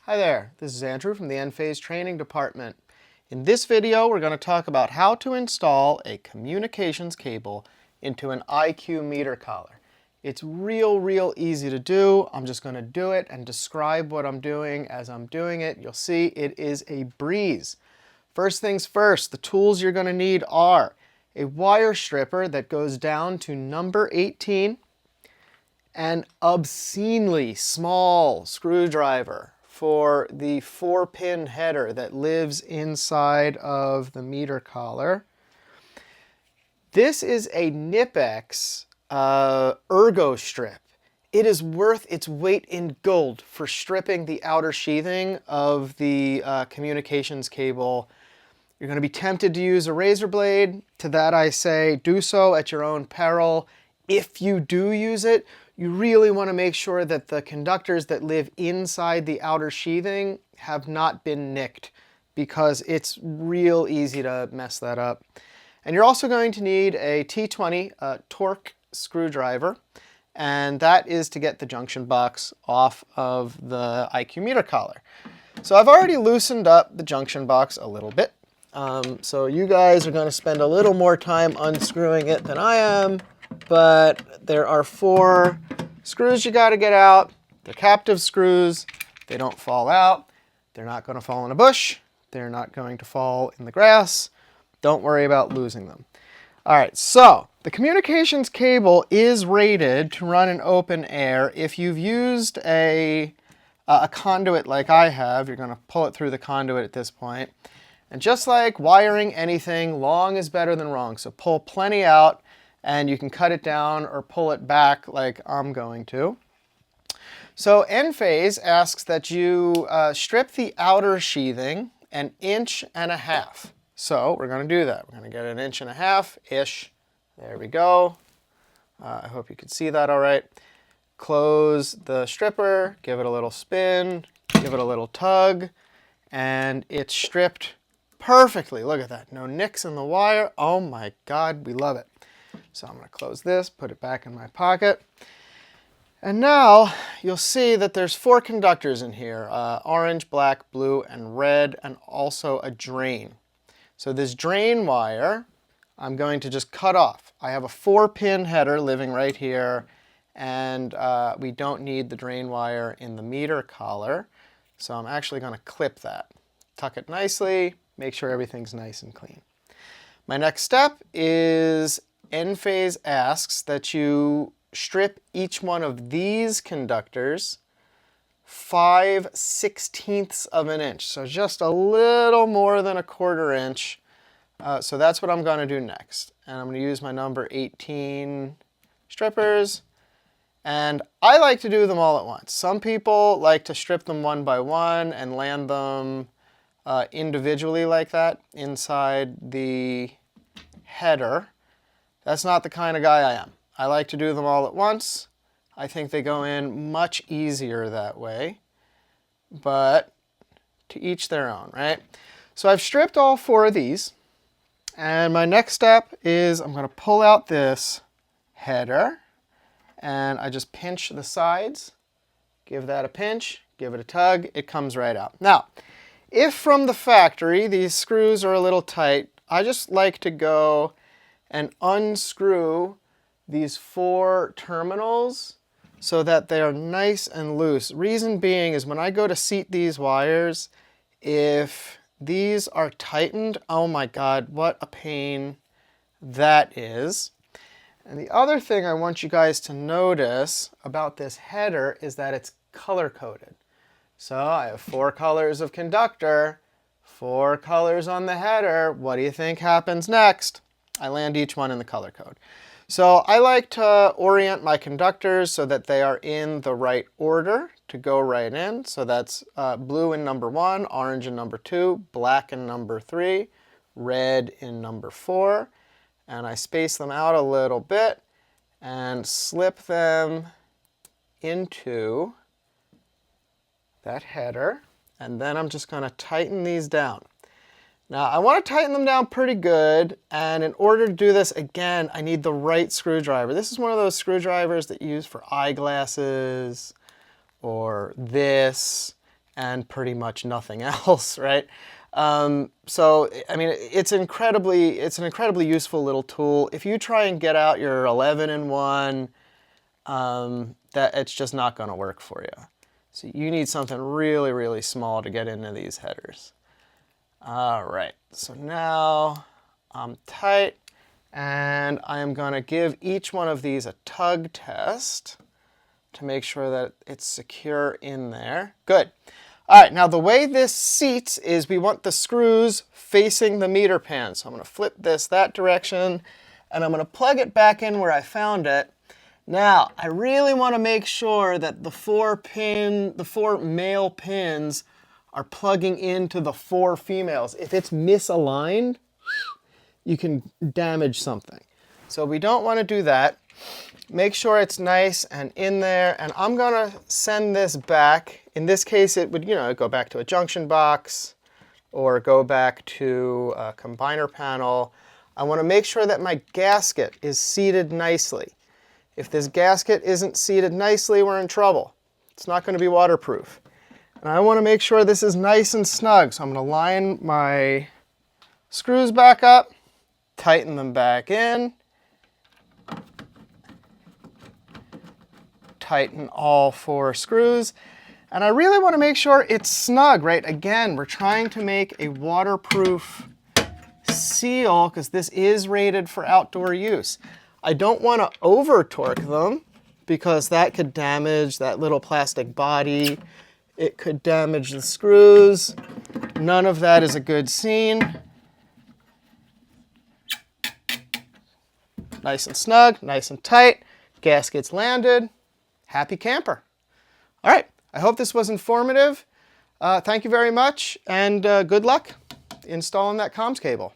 Hi there, this is Andrew from the Enphase Training Department. In this video, we're going to talk about how to install a communications cable into an IQ meter collar. It's real easy to do. I'm just going to do it and describe what I'm doing as I'm doing it. You'll see it is a breeze. First things first, the tools you're going to need are a wire stripper that goes down to number 18, an obscenely small screwdriver for the 4-pin header that lives inside of the meter collar. This is a Knipex ergo strip. It is worth its weight in gold for stripping the outer sheathing of the communications cable. You're going to be tempted to use a razor blade. To that I say, do so at your own peril. If you do use it, you really want to make sure that the conductors that live inside the outer sheathing have not been nicked, because it's real easy to mess that up. And you're also going to need a T20 torque screwdriver, and that is to get the junction box off of the IQ meter collar. So I've already loosened up the junction box a little bit. So you guys are going to spend a little more time unscrewing it than I am, but there are 4 screws you got to get out. They're captive screws. They don't fall out. They're not going to fall in a bush. They're not going to fall in the grass. Don't worry about losing them. All right, so the communications cable is rated to run in open air. If you've used a conduit like I have, you're going to pull it through the conduit at this point. And just like wiring anything, long is better than wrong. So pull plenty out, and you can cut it down or pull it back like I'm going to. So Enphase asks that you strip the outer sheathing 1.5 inches. So we're going to do that. We're going to get 1.5 inches-ish. There we go. I hope you can see that all right. Close the stripper, give it a little spin, give it a little tug, and it's stripped perfectly. Look at that. No nicks in the wire. Oh my God, we love it. So I'm going to close this, put it back in my pocket. And now you'll see that there's 4 conductors in here, orange, black, blue, and red, and also a drain. So this drain wire, I'm going to just cut off. I have a 4-pin header living right here, and we don't need the drain wire in the meter collar. So I'm actually going to clip that. Tuck it nicely, make sure everything's nice and clean. My next step is Enphase asks that you strip each one of these conductors 5/16 of an inch. So just a little more than 1/4 inch. So that's what I'm going to do next. And I'm going to use my number 18 strippers. And I like to do them all at once. Some people like to strip them one by one and land them individually like that inside the header. That's not the kind of guy I am. I like to do them all at once. I think they go in much easier that way, but to each their own, right? So I've stripped all 4 of these, and my next step is I'm going to pull out this header, and I just pinch the sides, give that a pinch, give it a tug, it comes right out. Now, if from the factory these screws are a little tight, I just like to go and unscrew these 4 terminals so that they are nice and loose. Reason being is when I go to seat these wires, if these are tightened, oh my God, what a pain that is. And the other thing I want you guys to notice about this header is that it's color-coded. So I have 4 colors of conductor, 4 colors on the header. What do you think happens next? I land each one in the color code. So I like to orient my conductors so that they are in the right order to go right in. So that's blue in number 1, orange in number 2, black in number 3, red in number 4. And I space them out a little bit and slip them into that header. And then I'm just going to tighten these down. Now I want to tighten them down pretty good, and in order to do this, again, I need the right screwdriver. This is one of those screwdrivers that you use for eyeglasses or this, and pretty much nothing else, right? So, I mean, it's an incredibly useful little tool. If you try and get out your 11-in-1, that it's just not going to work for you. So you need something really, really small to get into these headers. All right, so now I'm tight, and I am going to give each one of these a tug test to make sure that it's secure in there. Good. All right, now the way this seats is we want the screws facing the meter pan. So I'm going to flip this that direction, and I'm going to plug it back in where I found it. Now, I really want to make sure that the four male pins are plugging into the 4 females. If it's misaligned, you can damage something. So we don't want to do that. Make sure it's nice and in there, and I'm going to send this back. In this case, it would, go back to a junction box or go back to a combiner panel. I want to make sure that my gasket is seated nicely. If this gasket isn't seated nicely, we're in trouble. It's not going to be waterproof. And I want to make sure this is nice and snug. So I'm going to line my screws back up, tighten them back in, tighten all 4 screws. And I really want to make sure it's snug, right? Again, we're trying to make a waterproof seal because this is rated for outdoor use. I don't want to over torque them because that could damage that little plastic body. It could damage the screws. None of that is a good scene. Nice and snug, nice and tight. Gaskets landed. Happy camper. All right, I hope this was informative. Thank you very much, and good luck installing that comms cable.